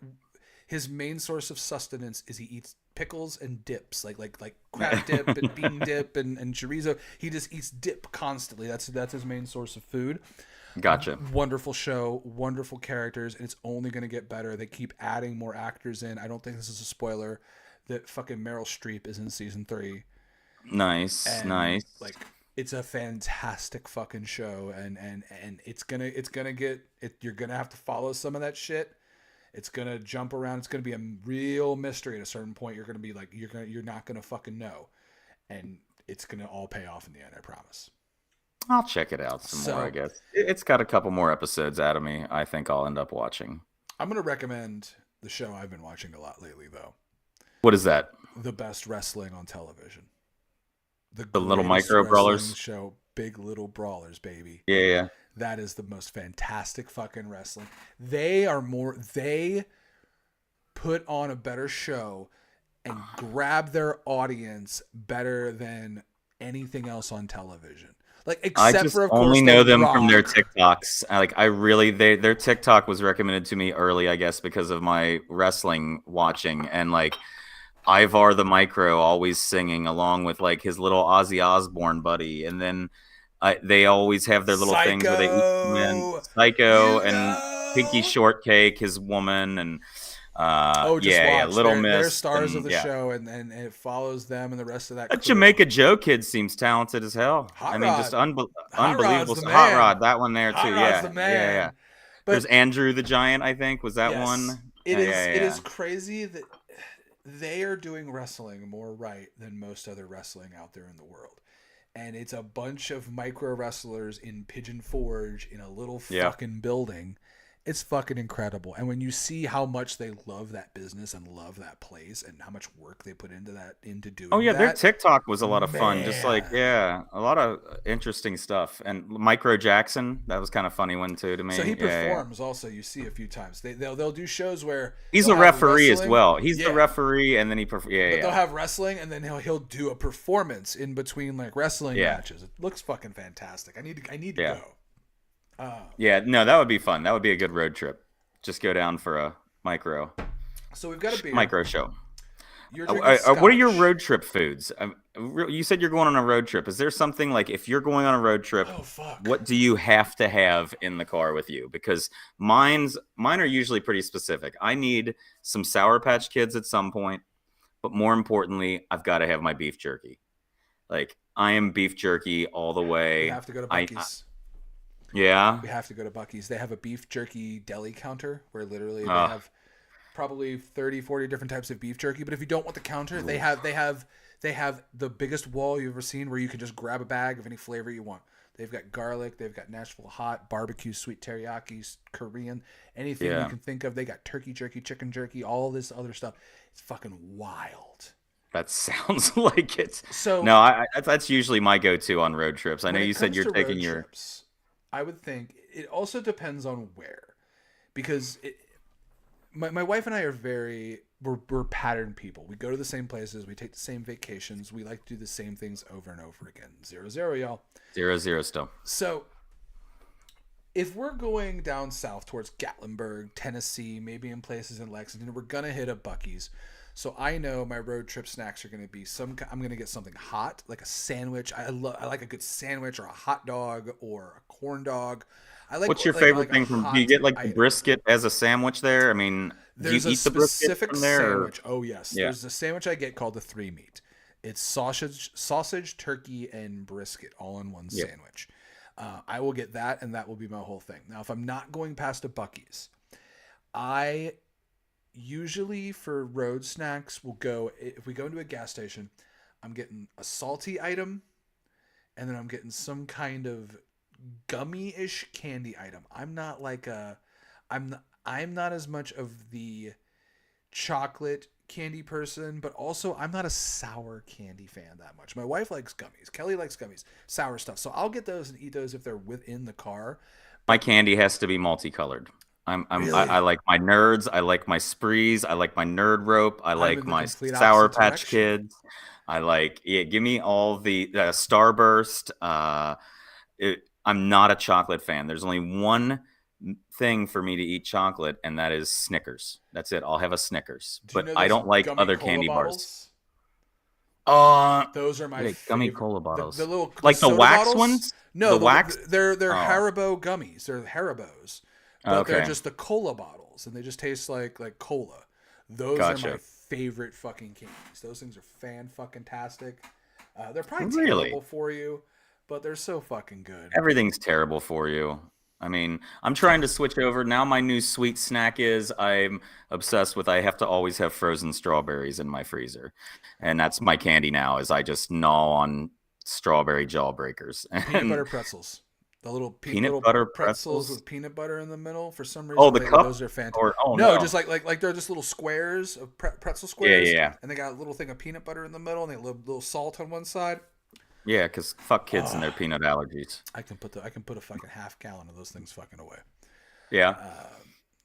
his main source of sustenance is. He eats pickles and dips, like crab dip and bean dip and chorizo. He just eats dip constantly. That's his main source of food. Gotcha. Wonderful show, wonderful characters, and it's only going to get better. They keep adding more actors in. I don't think this is a spoiler that fucking Meryl Streep is in season 3. Nice. It's a fantastic fucking show, and it's gonna get it. You're gonna have to follow some of that shit. It's gonna jump around. It's gonna be a real mystery. At a certain point, you're gonna be like, you're not gonna fucking know, and it's gonna all pay off in the end. I promise. I'll check it out some more. I guess it's got a couple more episodes out of me. I think I'll end up watching. I'm gonna recommend the show I've been watching a lot lately, though. What is that? The best wrestling on television. The Little Micro Brawlers show, Big Little Brawlers, baby. Yeah. That is the most fantastic fucking wrestling. They put on a better show and grab their audience better than anything else on television. Except for, of course, only know them Rock. From their TikToks. Their TikTok was recommended to me early, I guess, because of my wrestling watching, and Ivar the Micro always singing along with his little Ozzy Osbourne buddy, and then they always have their little things where they eat Psycho and Pinky Shortcake, his woman, and Little Miss. They're stars of the show, and it follows them and the rest of that. That Jamaica Joe kid seems talented as hell. Just unbelievable. Hot Rod, that one there too. Hot Rod's the man. Yeah. But there's Andrew the Giant, I think. Was that one? It is crazy that they are doing wrestling more right than most other wrestling out there in the world. and it's a bunch of micro wrestlers in Pigeon Forge in a little Yeah. fucking building. It's fucking incredible. And when you see how much they love that business and love that place and how much work they put into doing Oh yeah, their that, TikTok was a lot of fun. Just like, man. yeah, a lot of interesting stuff. And Micro Jackson, that was kind of funny one too to me. So he Yeah, yeah. performs also. You see a few times. They'll do shows where He's they'll a have referee as wrestling. well. He's the Yeah, referee, and then yeah, but they'll yeah, have wrestling, and then he'll do a performance in between like wrestling yeah, matches. It looks fucking fantastic. I need to yeah, go. Uh, yeah. No, that would be fun. That would be a good road trip. Just go down for a so we've got a beer. micro show. You're drinking What are your scotch. road trip foods? You said you're going on a road trip. Is there something like if you're going on a road trip, Oh fuck. what do you have to have in the car with you? Because mine are usually pretty specific. I need some Sour Patch Kids at some point, but more importantly, I've got to have my beef jerky. Like I am beef jerky all the We way. have to go to I Bucky's. yeah. We have to go to Bucky's. They have a beef jerky deli counter where literally they Uh, have probably 30, 40 different types of beef jerky. But if you don't want the counter, they have the biggest wall you've ever seen where you can just grab a bag of any flavor you want. They've got garlic, they've got Nashville hot, barbecue, sweet teriyaki, Korean, anything you yeah. can think of. They got turkey jerky, chicken jerky, all this other stuff. It's fucking wild. That sounds like it's So no. That's usually my go-to on road trips. I know when it you said comes you're to taking road your trips, I would think it also depends on where, because my wife and I are we're pattern people. We go to the same places, we take the same vacations, we like to do the same things over and over again. 0-0, y'all. 0-0 still. So if we're going down south towards Gatlinburg, Tennessee, maybe in places in Lexington, we're gonna hit a Bucky's. So I know my road trip snacks are gonna be I'm gonna get something hot, like a sandwich. I like a good sandwich or a hot dog or a corn dog. I like What's your like, favorite like a thing from? Do you hot get like the item. brisket as a sandwich there? I mean, do you There's a eat the brisket specific from there? sandwich. Oh yes, Yeah. there's a sandwich I get called the three meat. It's sausage, turkey, and brisket all in one Yeah. sandwich. I will get that, and that will be my whole thing. Now, if I'm not going past a Bucky's, I usually for road snacks will go. If we go into a gas station, I'm getting a salty item, and then I'm getting some kind of gummy-ish candy item. I'm not as much of the chocolate candy person, but also I'm not a sour candy fan that much. My wife likes gummies. Kelly likes gummies, sour stuff. So I'll get those and eat those if they're within the car. My candy has to be multicolored. I Really, like my nerds. I like my sprees. I like my nerd rope. I I'm like in the my complete Sour opposite Patch direction. Kids. I like yeah. Give me all the Starburst. I'm not a chocolate fan. There's only one thing for me to eat chocolate, and that is Snickers. That's it. I'll have a Snickers, Do you but know I those don't like gummy other cola candy bars. bottles? Uh, Those are my wait, gummy favorite. cola The, bottles, the little like the soda wax bottles. ones. No, The wax. they're Oh, Haribo gummies. They're Haribos, but they're okay, just the cola bottles, and they just taste like cola. Those are my gotcha. favorite fucking candies. Those things are fan fucking tastic. They're probably Really, terrible for you, but they're so fucking good. everything's terrible for you. I mean, I'm trying to switch over now. My new sweet snack is I'm obsessed with. I have to always have frozen strawberries in my freezer, and that's my candy now. Is I just gnaw on strawberry jawbreakers Peanut and butter pretzels. The peanut little butter pretzels pretzels. with peanut butter in the middle. For some Oh, reason the lately, cup those are fantastic. or oh No, no, just like they're just little squares of pretzel yeah, yeah, squares, yeah, and they got a little thing of peanut butter in the middle, and they have little salt on one side. yeah. Because fuck kids and their Oh, peanut allergies. I can put a fucking half gallon of those things fucking away. Yeah.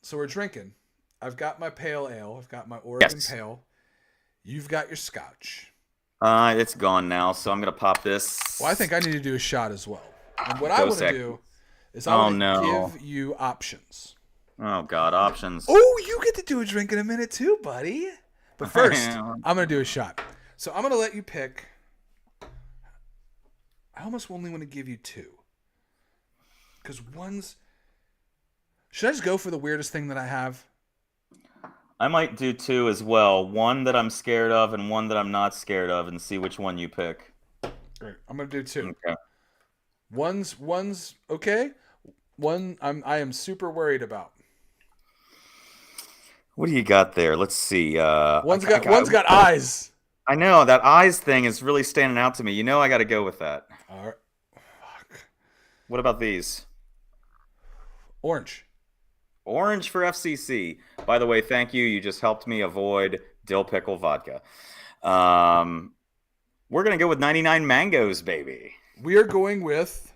So we're drinking. I've got my pale ale. I've got my Oregon Yes. Pale. You've got your Scotch. It's gone now, so I'm gonna pop this. Well, I think I need to do a shot as well. And what I Dos want to Equis. do is I Oh want to no. give you options. Oh god, options. Oh, you get to do a drink in a minute too, buddy. But first, I'm going to do a shot. So I'm going to let you pick. I almost only want to give you two. Because one's. Should I just go for the weirdest thing that I have? I might do two as well. One that I'm scared of and one that I'm not scared of, and see which one you pick. Great. I'm going to do two. Okay. One's okay. One I am super worried about. What do you got there? Let's see. One's got eyes. I know that eyes thing is really standing out to me. You know, I got to go with that. All right. Fuck. What about these? Orange. Orange for FCC. By the way, thank you. You just helped me avoid dill pickle vodka. We're gonna go with 99 mangoes, baby. We are going with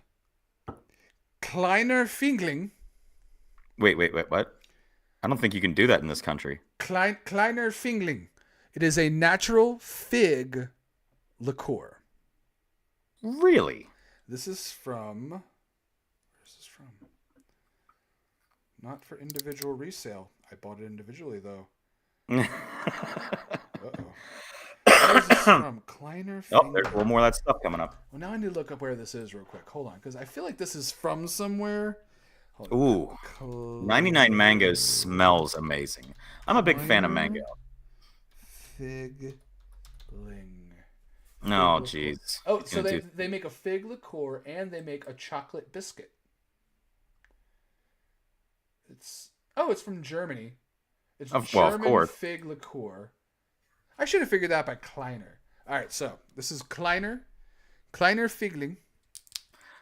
Kleiner Fingling. Wait, what? I don't think you can do that in this country. Kleiner Fingling. It is a natural fig liqueur. Really? This is from. Where's this from? Not for individual resale. I bought it individually though. Uh-oh. Where is this from? Kleiner Fingling. Oh, there's a little more of that stuff coming up. Well, now I need to look up where this is real quick. Hold on, because I feel like this is from somewhere. Ooh, 99 mangoes smells amazing. I'm a big fan of mango. Figling. No, jeez. Oh, so they make a fig liqueur and they make a chocolate biscuit. It's from Germany. It's German fig liqueur. I should have figured that out by Kleiner. All right, so this is Kleiner Figling.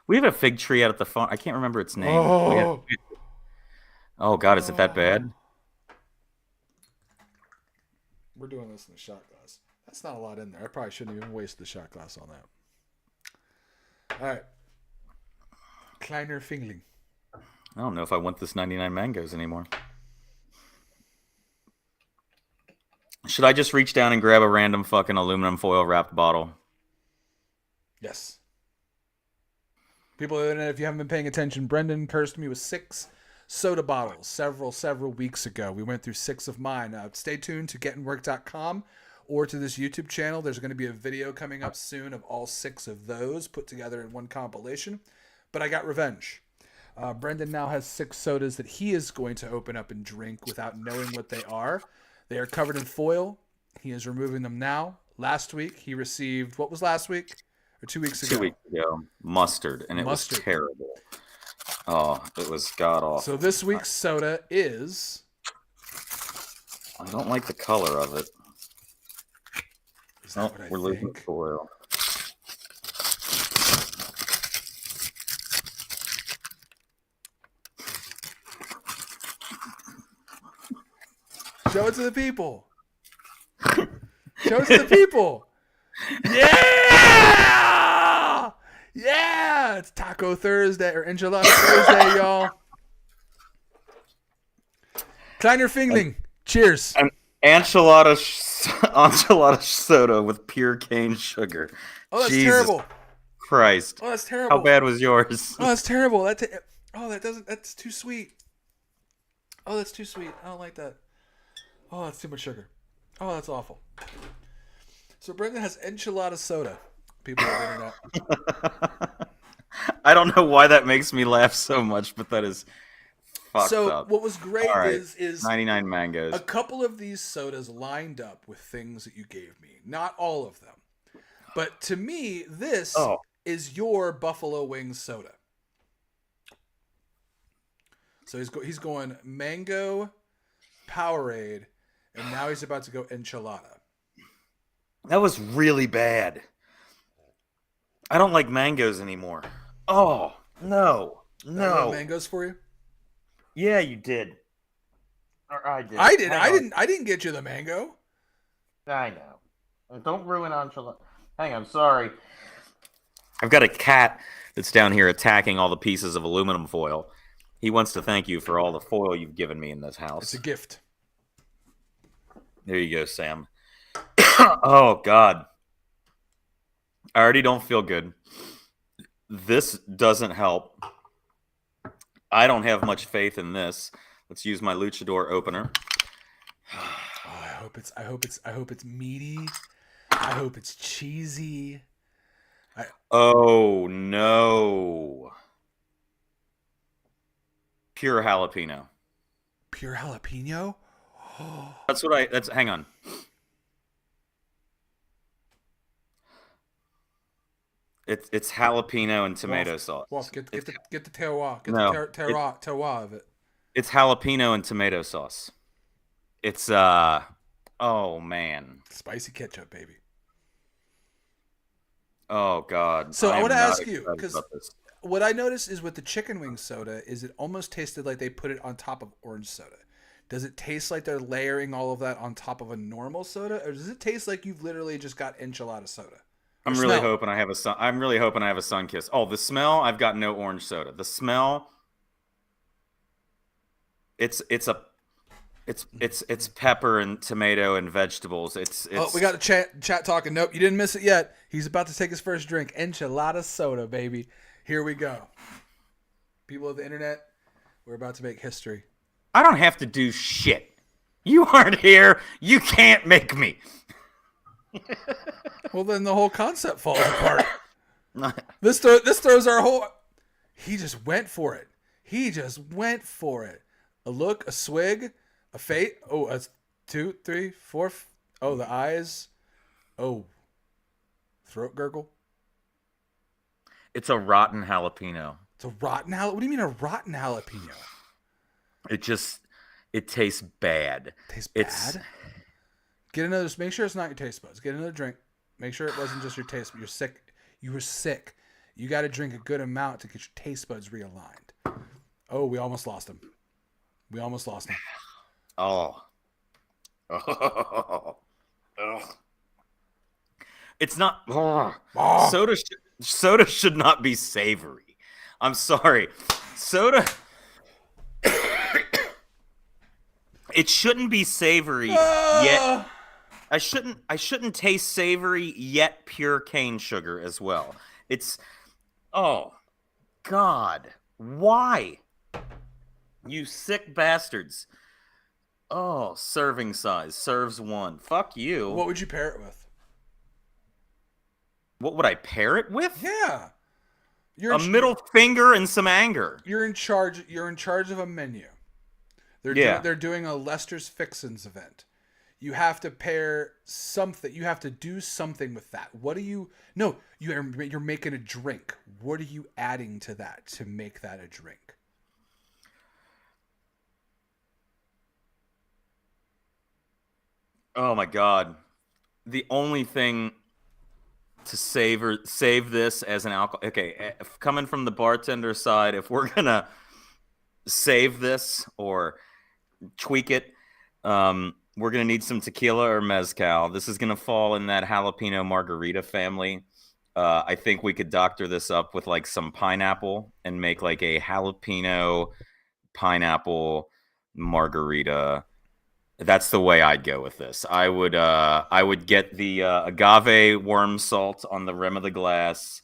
We have a fig tree out at the farm. I can't remember its name. Oh God, is it that bad? We're doing this in the shot glass. That's not a lot in there. I probably shouldn't even waste the shot glass on that. All right. Kleiner Fingling. I don't know if I want this 99 mangoes anymore. Should I just reach down and grab a random fucking aluminum foil wrapped bottle? Yes. People on the internet, if you haven't been paying attention, Brendan cursed me with 6 soda bottles several weeks ago. We went through 6 of mine. Stay tuned to gettingwork.com or to this YouTube channel. There's going to be a video coming up soon of all 6 of those put together in one compilation. But I got revenge. Brendan now has 6 sodas that he is going to open up and drink without knowing what they are. They are covered in foil. He is removing them now. Last week, he received, what was last week? Or 2 weeks ago? 2 weeks ago. Mustard. And it was terrible. Oh, it was god awful. So this week's soda is... I don't like the color of it. Is that what I we're losing foil. Show it to the people. Show it to the people. Yeah! Yeah! It's Taco Thursday or Enchilada Thursday, y'all. Kleiner Fingling. Cheers. An enchilada soda with pure cane sugar. Oh, that's Jesus terrible. Christ. Oh, that's terrible. How bad was yours? Oh, that's terrible. That's too sweet. Oh, that's too sweet. I don't like that. Oh, that's too much sugar. Oh, that's awful. So Brendan has enchilada soda. People on the internet. I don't know why that makes me laugh so much, but that is fucked up. What was great is 99 mangoes. A couple of these sodas lined up with things that you gave me. Not all of them. But to me, this is your Buffalo Wings soda. So he's going mango, Powerade, and now he's about to go enchilada. That was really bad. I don't like mangoes anymore. Oh, no. No. Mangoes for you? Yeah, you did. Or I did. I did. I didn't get you the mango. I know. Don't ruin enchilada. Hang on, sorry. I've got a cat that's down here attacking all the pieces of aluminum foil. He wants to thank you for all the foil you've given me in this house. It's a gift. There you go, Sam. Oh, God. I already don't feel good. This doesn't help. I don't have much faith in this. Let's use my luchador opener. I hope it's meaty. I hope it's cheesy. Oh no. Pure jalapeno. Pure jalapeno? Hang on. It's jalapeno and tomato sauce. Wolf, get the terroir. Get No, the terroir of it. It's jalapeno and tomato sauce. It's oh man. Spicy ketchup, baby. Oh God. So I want to am not ask you, excited because about this. what I noticed is with the chicken wing soda is it almost tasted like they put it on top of orange soda. Does it taste like they're layering all of that on top of a normal soda, or does it taste like you've literally just got enchilada soda? Or I'm really smell? hoping I have a sun. I'm really hoping I have a sun kiss. Oh, the smell. I've got no orange soda. The smell. It's pepper and tomato and vegetables. It's Oh, we got the chat talking. Nope, you didn't miss it yet. He's about to take his first drink. Enchilada soda, baby. Here we go. People of the internet, we're about to make history. I don't have to do shit. You aren't here. You can't make me. Well, then the whole concept falls apart. This throws our whole. He just went for it. He just went for it. A look, a swig, a fate. Oh, a 2, 3, 4. Oh, the eyes. Oh, throat gurgle. It's a rotten jalapeno. It's a rotten jalapeno. What do you mean a rotten jalapeno? It tastes bad. Tastes bad. Get another. Make sure it's not your taste buds. Get another drink. Make sure it wasn't just your taste. But you're sick. You were sick. You got to drink a good amount to get your taste buds realigned. Oh, we almost lost him. Oh. Oh. It's not. Oh. Soda should not be savory. I'm sorry. Soda. It shouldn't be savory yet. I shouldn't taste savory yet pure cane sugar as well. It's oh God. Why? You sick bastards. Oh, serving size. Serves one. Fuck you. What would you pair it with? What would I pair it with? Yeah. A middle finger and some anger. You're in charge of a menu. They're doing a Lester's Fixins event. You have to pair something. You have to do something with that. What do you? No, you're making a drink. What are you adding to that to make that a drink? Oh my God. The only thing to save this as an alcohol. Okay, coming from the bartender side, if we're gonna save this or tweak it, we're gonna need some tequila or mezcal. This is gonna fall in that jalapeno margarita family. I think we could doctor this up with like some pineapple and make like a jalapeno pineapple margarita. That's the way I'd go with this. I would get the agave worm salt on the rim of the glass.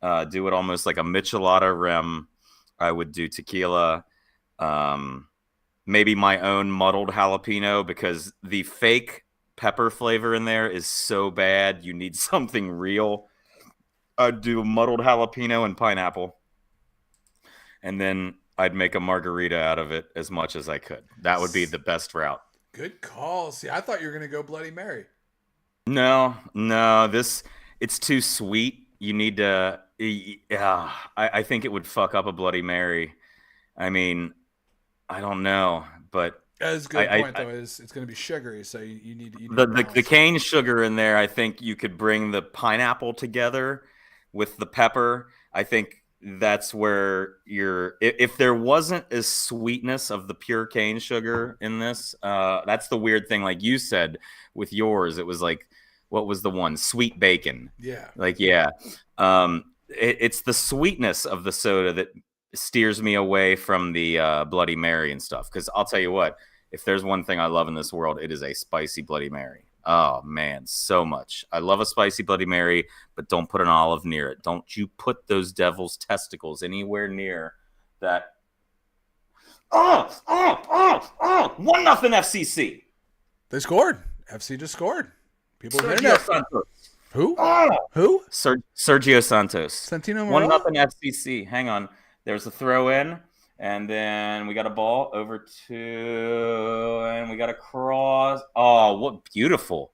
Do it almost like a michelada rim. I would do tequila. Maybe my own muddled jalapeno because the fake pepper flavor in there is so bad. You need something real. I'd do muddled jalapeno and pineapple. And then I'd make a margarita out of it as much as I could. That would be the best route. Good call. See, I thought you were going to go Bloody Mary. No, it's too sweet. You need to, I think it would fuck up a Bloody Mary. I mean, I don't know, but that's a good point, though. It's going to be sugary, so you need the cane sugar in there. I think you could bring the pineapple together with the pepper. I think that's where if there wasn't a sweetness of the pure cane sugar in this, that's the weird thing. Like you said with yours, it was like, what was the one? Sweet bacon. Yeah. Like, yeah. It's the sweetness of the soda that steers me away from the Bloody Mary and stuff. Because I'll tell you what, if there's one thing I love in this world, it is a spicy Bloody Mary. Oh, man, so much. I love a spicy Bloody Mary, but don't put an olive near it. Don't you put those devil's testicles anywhere near that. 1-0 FCC. They scored. FC just scored. People Sergio Santos. Who? Who? Sergio Santos. Santino Morella? 1-0 FCC. Hang on. There's a throw in. And then we got a ball over to, and we got a cross. Oh, what beautiful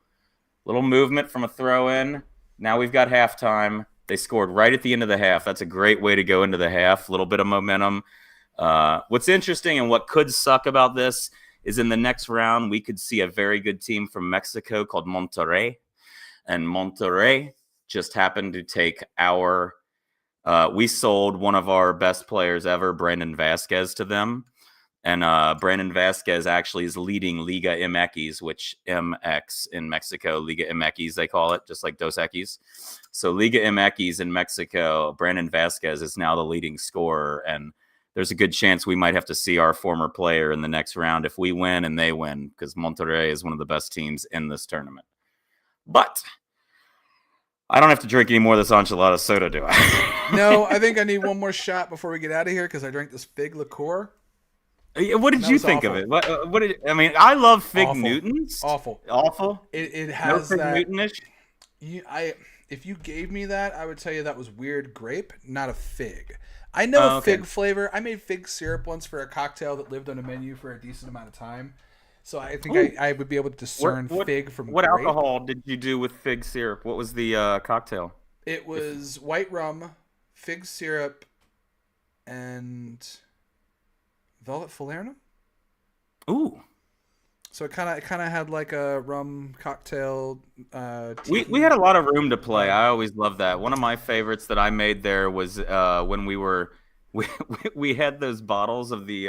little movement from a throw in. Now we've got halftime. They scored right at the end of the half. That's a great way to go into the half. A little bit of momentum. What's interesting and what could suck about this is in the next round, we could see a very good team from Mexico called Monterrey. And Monterrey just happened to take our. We sold one of our best players ever, Brandon Vasquez, to them. And Brandon Vasquez actually is leading Liga MX, which MX in Mexico, Liga MX, they call it, just like Dos Equis. So Liga MX in Mexico, Brandon Vasquez is now the leading scorer. And there's a good chance we might have to see our former player in the next round if we win and they win, because Monterrey is one of the best teams in this tournament. But I don't have to drink any more of this enchilada soda, do I? No, I think I need one more shot before we get out of here because I drank this fig liqueur. What did you think of it? What did I mean? I love Fig Awful. Newtons. Awful. It has no Fig that. Newton-ish? If you gave me that, I would tell you that was weird grape, not a fig. I know a fig flavor. I made fig syrup once for a cocktail that lived on a menu for a decent amount of time. So I think I would be able to discern fig from what grape. alcohol did you do with fig syrup? What was the cocktail? It was white rum, fig syrup, and Velvet Falernum. Ooh. So it kind of had like a rum cocktail. We had a lot of room to play. I always loved that. One of my favorites that I made there was when we had those bottles of the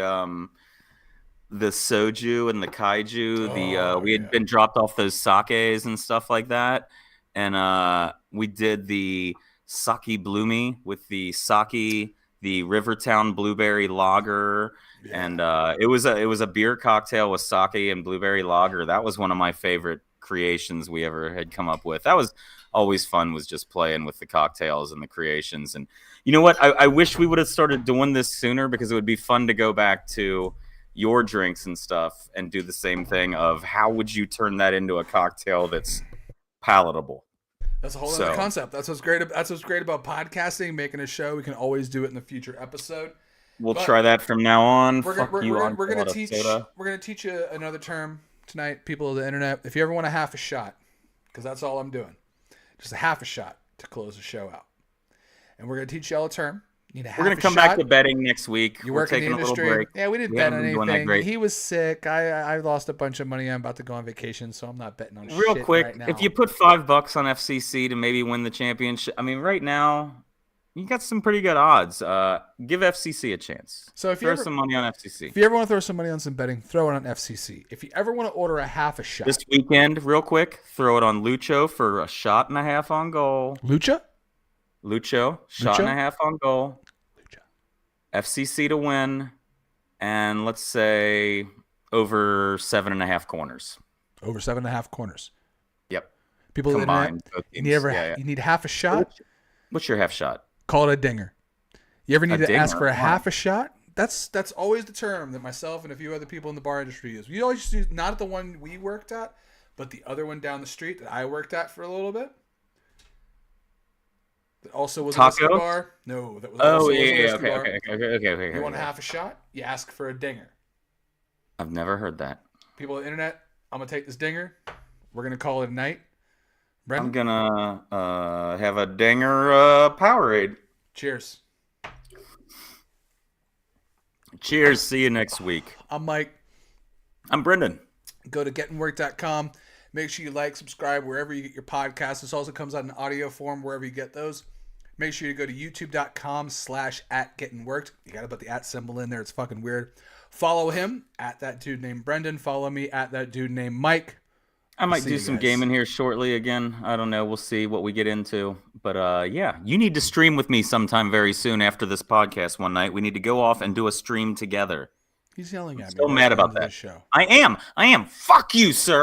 soju and the kaiju. We had been dropped off those sakes and stuff like that, and we did the sake bloomy with the sake, the Rivertown blueberry lager. Yeah. And it was a beer cocktail with sake and blueberry lager. That was one of my favorite creations we ever had come up with. That was always fun, was just playing with the cocktails and the creations. And you know what? I wish we would have started doing this sooner, because it would be fun to go back to your drinks and stuff and do the same thing of how would you turn that into a cocktail that's palatable. That's a whole other concept. That's what's great about podcasting, making a show. We can always do it in the future episode. We'll try that from now on. We're gonna teach you another term tonight, people of the internet. If you ever want a half a shot, because that's all I'm doing, just a half a shot to close the show out. And we're gonna teach you all a term. You need a half. We're gonna come back to betting next week. We're taking in the industry. A little break. Yeah, we didn't bet on anything. He was sick. I lost a bunch of money. I'm about to go on vacation, so I'm not betting on real shit quick. Right now. If you put $5 on FCC to maybe win the championship, I mean, right now, you got some pretty good odds. Give FCC a chance. So if throw some money on FCC. If you ever want to throw some money on some betting, throw it on FCC. If you ever want to order a half a shot this weekend, real quick, throw it on Lucho for a shot and a half on goal. Lucho, shot and a half on goal. FCC to win, and let's say over 7.5 corners. Over 7.5 corners. Yep. People combined. You need half a shot. What's your half shot? Call it a dinger. You ever need to ask for a half a shot? That's always the term that myself and a few other people in the bar industry use. We always use not the one we worked at, but the other one down the street that I worked at for a little bit. That also was a whiskey bar. No, that was also a whiskey bar. Okay. You want a half a shot? You ask for a dinger. I've never heard that. People on the internet, I'm gonna take this dinger. We're gonna call it a night. Brendan? I'm gonna have a dinger Powerade. Cheers. Cheers. See you next week. I'm Mike. I'm Brendan. Go to gettingwork.com. Make sure you like, subscribe wherever you get your podcasts. This also comes out in audio form wherever you get those. Make sure you go to youtube.com/@gettingworked. You got to put the @ symbol in there. It's fucking weird. Follow him @that dude named Brendan. Follow me @that dude named Mike. I might do some gaming here shortly again. I don't know. We'll see what we get into. But yeah, you need to stream with me sometime very soon after this podcast one night. We need to go off and do a stream together. He's yelling at me. So mad about that. I am. Fuck you, sir.